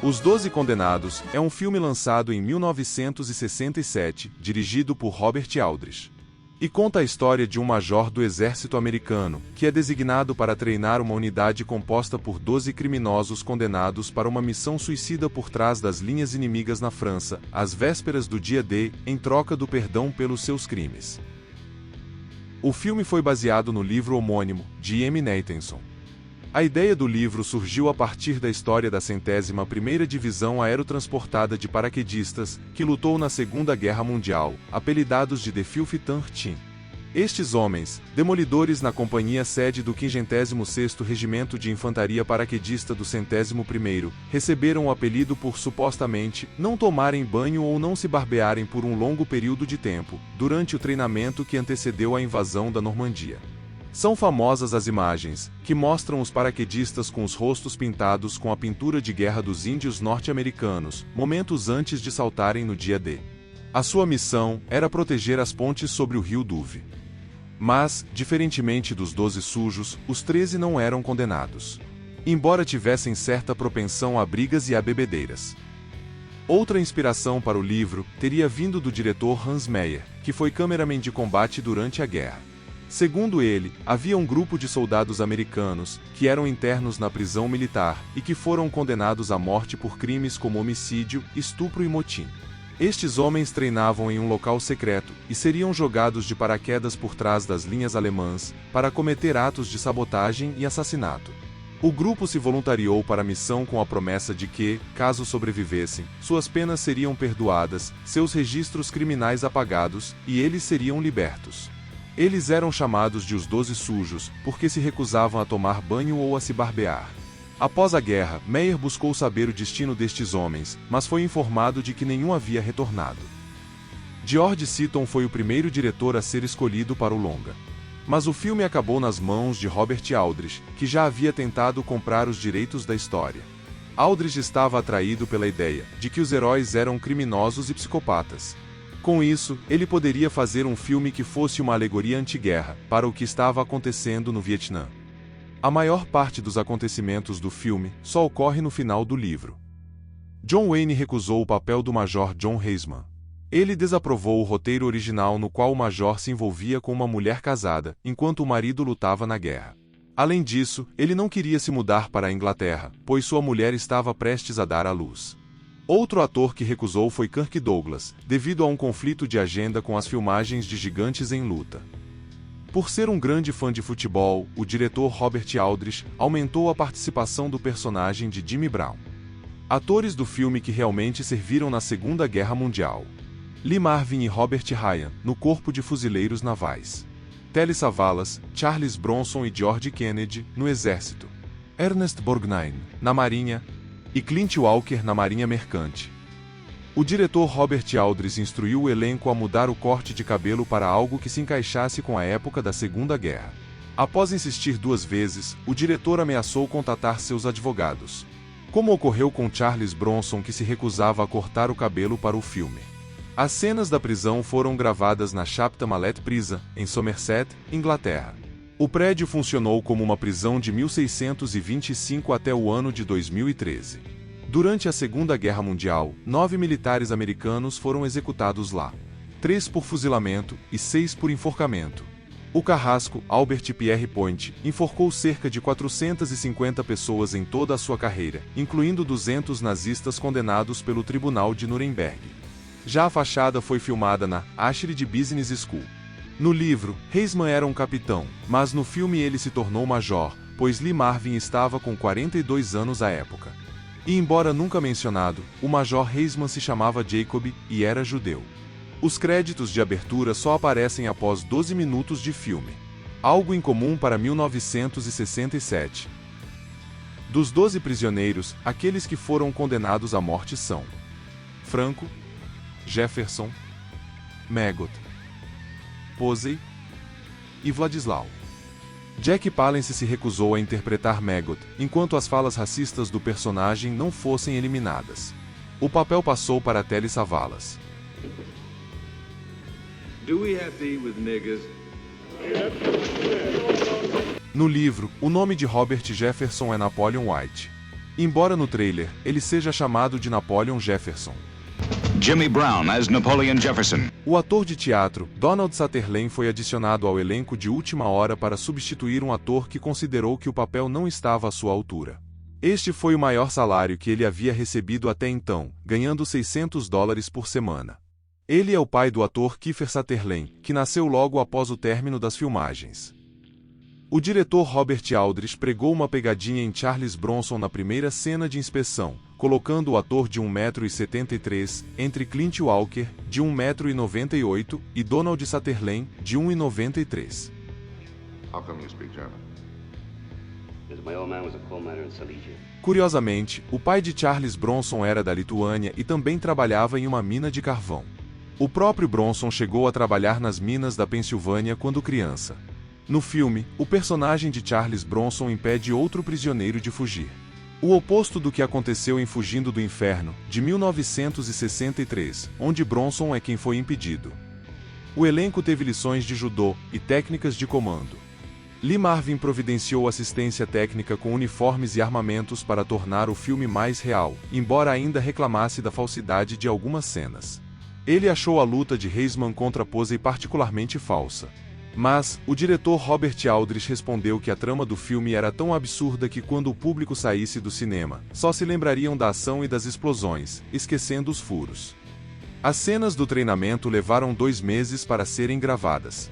Os Doze Condenados é um filme lançado em 1967, dirigido por Robert Aldrich. E conta a história de um major do exército americano, que é designado para treinar uma unidade composta por 12 criminosos condenados para uma missão suicida por trás das linhas inimigas na França, às vésperas do dia D, em troca do perdão pelos seus crimes. O filme foi baseado no livro homônimo, de M. Nathanson. A ideia do livro surgiu a partir da história da 101ª Divisão Aerotransportada de Paraquedistas, que lutou na Segunda Guerra Mundial, apelidados de The Filthy 13. Estes homens, demolidores na companhia sede do 56º Regimento de Infantaria Paraquedista do 101º, receberam o apelido por supostamente não tomarem banho ou não se barbearem por um longo período de tempo, durante o treinamento que antecedeu a invasão da Normandia. São famosas as imagens, que mostram os paraquedistas com os rostos pintados com a pintura de guerra dos índios norte-americanos, momentos antes de saltarem no dia D. A sua missão era proteger as pontes sobre o rio Douve. Mas, diferentemente dos 12 sujos, os 13 não eram condenados. Embora tivessem certa propensão a brigas e a bebedeiras. Outra inspiração para o livro teria vindo do diretor Hans Meyer, que foi cameraman de combate durante a guerra. Segundo ele, havia um grupo de soldados americanos, que eram internos na prisão militar, e que foram condenados à morte por crimes como homicídio, estupro e motim. Estes homens treinavam em um local secreto, e seriam jogados de paraquedas por trás das linhas alemãs, para cometer atos de sabotagem e assassinato. O grupo se voluntariou para a missão com a promessa de que, caso sobrevivessem, suas penas seriam perdoadas, seus registros criminais apagados, e eles seriam libertos. Eles eram chamados de os 12 sujos, porque se recusavam a tomar banho ou a se barbear. Após a guerra, Meyer buscou saber o destino destes homens, mas foi informado de que nenhum havia retornado. George Seaton foi o primeiro diretor a ser escolhido para o longa. Mas o filme acabou nas mãos de Robert Aldrich, que já havia tentado comprar os direitos da história. Aldrich estava atraído pela ideia de que os heróis eram criminosos e psicopatas. Com isso, ele poderia fazer um filme que fosse uma alegoria anti-guerra, para o que estava acontecendo no Vietnã. A maior parte dos acontecimentos do filme só ocorre no final do livro. John Wayne recusou o papel do Major John Heisman. Ele desaprovou o roteiro original no qual o Major se envolvia com uma mulher casada, enquanto o marido lutava na guerra. Além disso, ele não queria se mudar para a Inglaterra, pois sua mulher estava prestes a dar à luz. Outro ator que recusou foi Kirk Douglas, devido a um conflito de agenda com as filmagens de Gigantes em Luta. Por ser um grande fã de futebol, o diretor Robert Aldrich aumentou a participação do personagem de Jimmy Brown. Atores do filme que realmente serviram na Segunda Guerra Mundial. Lee Marvin e Robert Ryan, no Corpo de Fuzileiros Navais. Telly Savalas, Charles Bronson e George Kennedy, no Exército. Ernest Borgnine, na Marinha, e Clint Walker na Marinha Mercante. O diretor Robert Aldrich instruiu o elenco a mudar o corte de cabelo para algo que se encaixasse com a época da Segunda Guerra. Após insistir 2 vezes, o diretor ameaçou contatar seus advogados. Como ocorreu com Charles Bronson, que se recusava a cortar o cabelo para o filme. As cenas da prisão foram gravadas na Chapter Mallet Prison, em Somerset, Inglaterra. O prédio funcionou como uma prisão de 1625 até o ano de 2013. Durante a Segunda Guerra Mundial, 9 militares americanos foram executados lá. 3 por fuzilamento e 6 por enforcamento. O carrasco, Albert Pierre Point, enforcou cerca de 450 pessoas em toda a sua carreira, incluindo 200 nazistas condenados pelo Tribunal de Nuremberg. Já a fachada foi filmada na Ashridge Business School. No livro, Heisman era um capitão, mas no filme ele se tornou major, pois Lee Marvin estava com 42 anos à época. E embora nunca mencionado, o Major Heisman se chamava Jacob e era judeu. Os créditos de abertura só aparecem após 12 minutos de filme. Algo incomum para 1967. Dos 12 prisioneiros, aqueles que foram condenados à morte são Franco, Jefferson, Maggot, Posey e Vladislau. Jack Palance se recusou a interpretar Maggot, enquanto as falas racistas do personagem não fossem eliminadas. O papel passou para Telly Savalas. No livro, o nome de Robert Jefferson é Napoleon White. embora no trailer ele seja chamado de Napoleon Jefferson. Jimmy Brown as Napoleon Jefferson. O ator de teatro, Donald Sutherland, foi adicionado ao elenco de última hora para substituir um ator que considerou que o papel não estava à sua altura. Este foi o maior salário que ele havia recebido até então, ganhando $600 por semana. Ele é o pai do ator Kiefer Sutherland, que nasceu logo após o término das filmagens. O diretor Robert Aldrich pregou uma pegadinha em Charles Bronson na primeira cena de inspeção, colocando o ator de 1,73 m entre Clint Walker, de 1,98 m, e Donald Sutherland, de 1,93 m. How come you speak German? Curiosamente, o pai de Charles Bronson era da Lituânia e também trabalhava em uma mina de carvão. O próprio Bronson chegou a trabalhar nas minas da Pensilvânia quando criança. No filme, o personagem de Charles Bronson impede outro prisioneiro de fugir. O oposto do que aconteceu em Fugindo do Inferno, de 1963, onde Bronson é quem foi impedido. O elenco teve lições de judô e técnicas de comando. Lee Marvin providenciou assistência técnica com uniformes e armamentos para tornar o filme mais real, embora ainda reclamasse da falsidade de algumas cenas. Ele achou a luta de Heisman contra Posey particularmente falsa. Mas, o diretor Robert Aldrich respondeu que a trama do filme era tão absurda que quando o público saísse do cinema, só se lembrariam da ação e das explosões, esquecendo os furos. As cenas do treinamento levaram 2 meses para serem gravadas.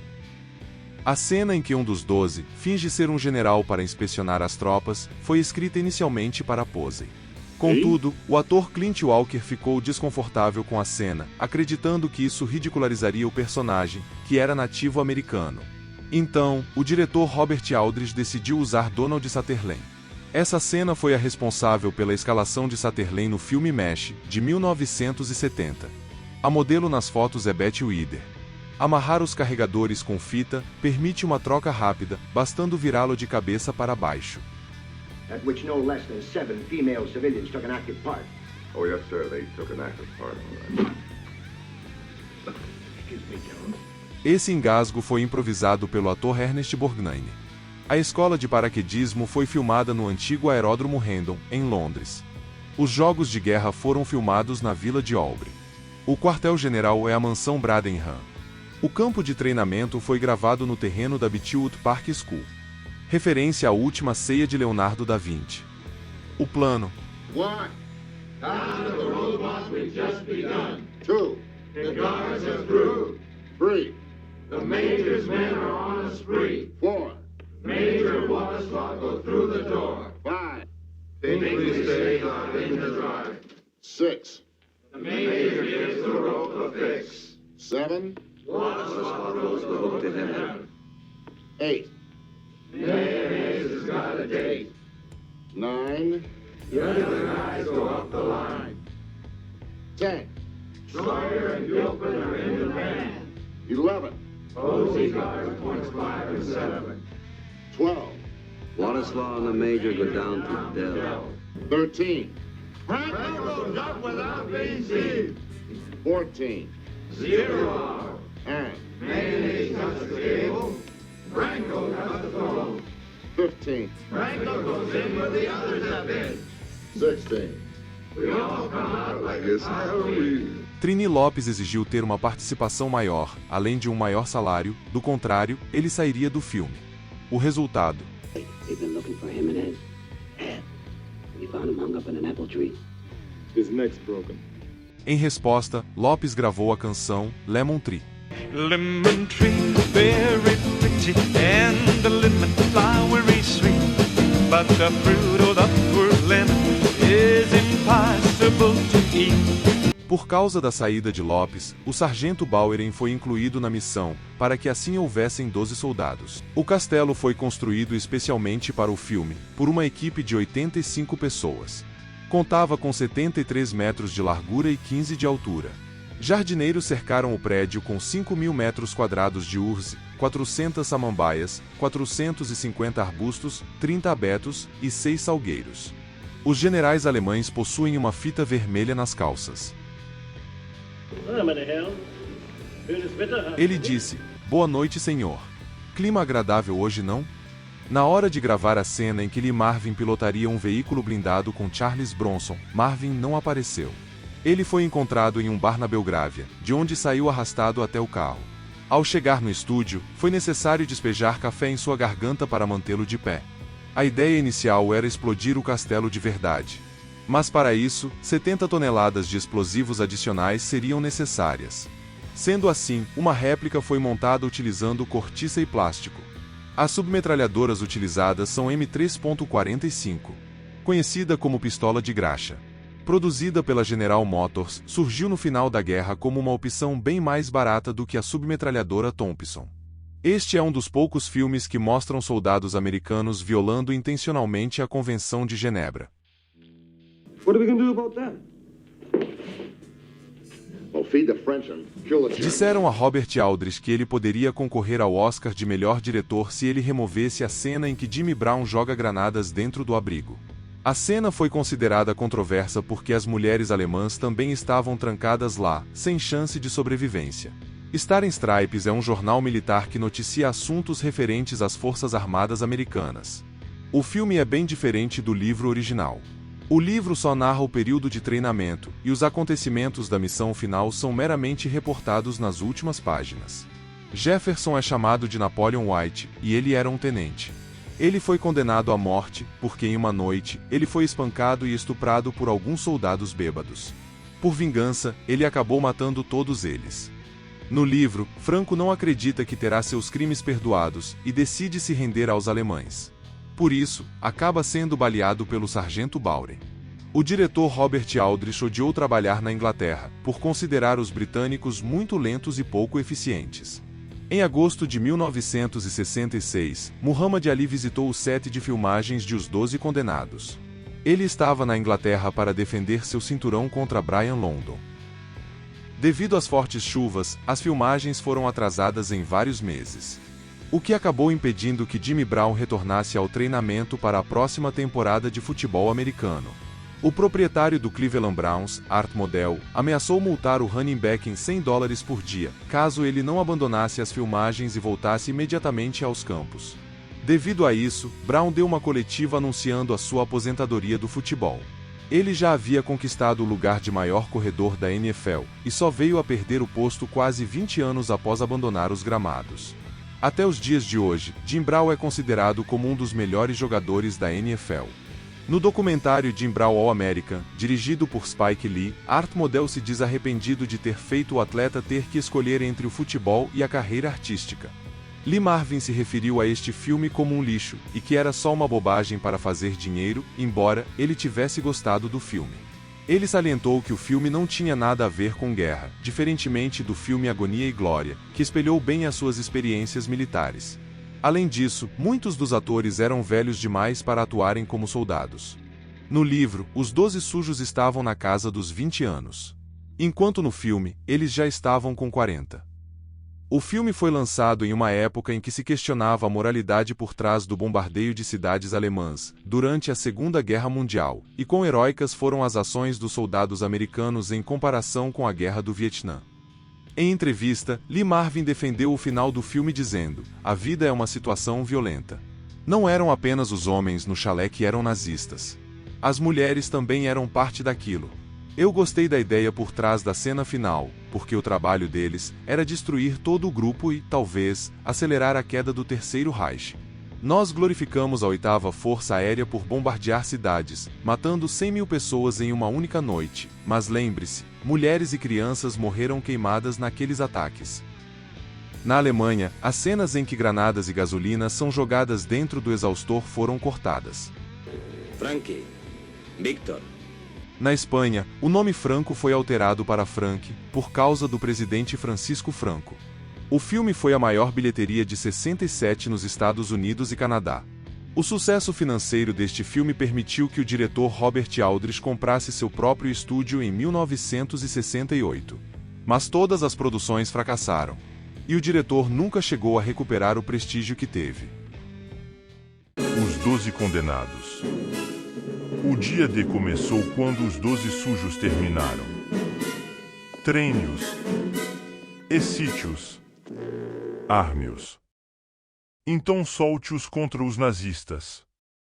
A cena em que um dos 12 finge ser um general para inspecionar as tropas foi escrita inicialmente para Posey. Contudo, o ator Clint Walker ficou desconfortável com a cena, acreditando que isso ridicularizaria o personagem, que era nativo americano. Então, o diretor Robert Aldrich decidiu usar Donald Sutherland. Essa cena foi a responsável pela escalação de Sutherland no filme MASH, de 1970. A modelo nas fotos é Betty Weider. Amarrar os carregadores com fita permite uma troca rápida, bastando virá-lo de cabeça para baixo. At which no less than 7 female civilians took an active part. Oh, yes, sir. They took an active part. All right. Excuse me, General. Esse engasgo foi improvisado pelo ator Ernest Borgnine. A escola de paraquedismo foi filmada no antigo aeródromo Hendon, em Londres. Os jogos de guerra foram filmados na vila de Albury. O quartel-general é a mansão Bradenham. O campo de treinamento foi gravado no terreno da Beechwood Park School. Referência à última ceia de Leonardo da Vinci. O plano. 1. Down to the robots we've just begun. 2. The guards are through. 3. The Major's men are on a spree. 4. Major Władysław go through the door. 5. Bingley stays on in the drive. 6. The Major gives the rope a fix. 7. Władysław goes to hook to heaven. 8. Mayonnaise has got a date. 9. The other guys go up the line. 10. Sawyer and Gilpin are in the band. 11. Posey guards points 5 and 7. 12. Władysław and the Major go down to Dell. 13. Franklin goes up without being seen. 14. 0 hour. And Mayonnaise cuts the cable. Franco cuts the phone. 15. Franco goes in where the others have been. 16. We all come out like It's Halloween. Trini Lopes exigiu ter uma participação maior, além de um maior salário, do contrário, ele sairia do filme. O resultado. They've been looking for him and Ed. Ed. We found him hung up in an apple tree. His neck's broken. Em resposta, Lopes gravou a canção Lemon Tree. Lemon tree, very pretty, and the lemon flowery sweet. But the fruit of the poor lemon is impossible to eat. Por causa da saída de Lopes, o sargento Bowering foi incluído na missão, para que assim houvessem 12 soldados. O castelo foi construído especialmente para o filme, por uma equipe de 85 pessoas. Contava com 73 metros de largura e 15 de altura. Jardineiros cercaram o prédio com 5.000 metros quadrados de urze, 400 samambaias, 450 arbustos, 30 abetos e 6 salgueiros. Os generais alemães possuem uma fita vermelha nas calças. Ele disse, "Boa noite, senhor. Clima agradável hoje, não?" Na hora de gravar a cena em que Lee Marvin pilotaria um veículo blindado com Charles Bronson, Marvin não apareceu. Ele foi encontrado em um bar na Belgrávia, de onde saiu arrastado até o carro. Ao chegar no estúdio, foi necessário despejar café em sua garganta para mantê-lo de pé. A ideia inicial era explodir o castelo de verdade. Mas para isso, 70 toneladas de explosivos adicionais seriam necessárias. Sendo assim, uma réplica foi montada utilizando cortiça e plástico. As submetralhadoras utilizadas são M3.45, conhecida como pistola de graxa. Produzida pela General Motors, surgiu no final da guerra como uma opção bem mais barata do que a submetralhadora Thompson. Este é um dos poucos filmes que mostram soldados americanos violando intencionalmente a Convenção de Genebra. What are we going to do about that? Well, feed the French and kill the Germans. Disseram a Robert Aldrich que ele poderia concorrer ao Oscar de melhor diretor se ele removesse a cena em que Jimmy Brown joga granadas dentro do abrigo. A cena foi considerada controversa porque as mulheres alemãs também estavam trancadas lá, sem chance de sobrevivência. Star Stripes é um jornal militar que noticia assuntos referentes às Forças Armadas Americanas. O filme é bem diferente do livro original. O livro só narra o período de treinamento, e os acontecimentos da missão final são meramente reportados nas últimas páginas. Jefferson é chamado de Napoleon White, e ele era um tenente. Ele foi condenado à morte, porque em uma noite, ele foi espancado e estuprado por alguns soldados bêbados. Por vingança, ele acabou matando todos eles. No livro, Franco não acredita que terá seus crimes perdoados, e decide se render aos alemães. Por isso, acaba sendo baleado pelo sargento Bauren. O diretor Robert Aldrich odiou trabalhar na Inglaterra, por considerar os britânicos muito lentos e pouco eficientes. Em agosto de 1966, Muhammad Ali visitou o set de filmagens de Os 12 Condenados. Ele estava na Inglaterra para defender seu cinturão contra Brian London. Devido às fortes chuvas, as filmagens foram atrasadas em vários meses. O que acabou impedindo que Jimmy Brown retornasse ao treinamento para a próxima temporada de futebol americano. O proprietário do Cleveland Browns, Art Modell, ameaçou multar o running back em $100 por dia, caso ele não abandonasse as filmagens e voltasse imediatamente aos campos. Devido a isso, Brown deu uma coletiva anunciando a sua aposentadoria do futebol. Ele já havia conquistado o lugar de maior corredor da NFL, e só veio a perder o posto quase 20 anos após abandonar os gramados. Até os dias de hoje, Jim Brown é considerado como um dos melhores jogadores da NFL. No documentário Jim Brown All-American, dirigido por Spike Lee, Art Modell se diz arrependido de ter feito o atleta ter que escolher entre o futebol e a carreira artística. Lee Marvin se referiu a este filme como um lixo, e que era só uma bobagem para fazer dinheiro, embora ele tivesse gostado do filme. Ele salientou que o filme não tinha nada a ver com guerra, diferentemente do filme Agonia e Glória, que espelhou bem as suas experiências militares. Além disso, muitos dos atores eram velhos demais para atuarem como soldados. No livro, os 12 sujos estavam na casa dos 20 anos. Enquanto no filme, eles já estavam com 40. O filme foi lançado em uma época em que se questionava a moralidade por trás do bombardeio de cidades alemãs, durante a Segunda Guerra Mundial, e quão heróicas foram as ações dos soldados americanos em comparação com a Guerra do Vietnã. Em entrevista, Lee Marvin defendeu o final do filme dizendo: "A vida é uma situação violenta. Não eram apenas os homens no chalé que eram nazistas. As mulheres também eram parte daquilo. Eu gostei da ideia por trás da cena final, porque o trabalho deles era destruir todo o grupo e, talvez, acelerar a queda do Terceiro Reich. Nós glorificamos a 8ª Força Aérea por bombardear cidades, matando 100.000 pessoas em uma única noite, mas lembre-se, mulheres e crianças morreram queimadas naqueles ataques." Na Alemanha, as cenas em que granadas e gasolina são jogadas dentro do exaustor foram cortadas. Frankie, Victor. Na Espanha, o nome Franco foi alterado para Frank, por causa do presidente Francisco Franco. O filme foi a maior bilheteria de 67 nos Estados Unidos e Canadá. O sucesso financeiro deste filme permitiu que o diretor Robert Aldrich comprasse seu próprio estúdio em 1968. Mas todas as produções fracassaram. E o diretor nunca chegou a recuperar o prestígio que teve. Os 12 Condenados. O dia D começou quando os 12 sujos terminaram. Treine-os. Excite-os. Arme-os. Então solte-os contra os nazistas.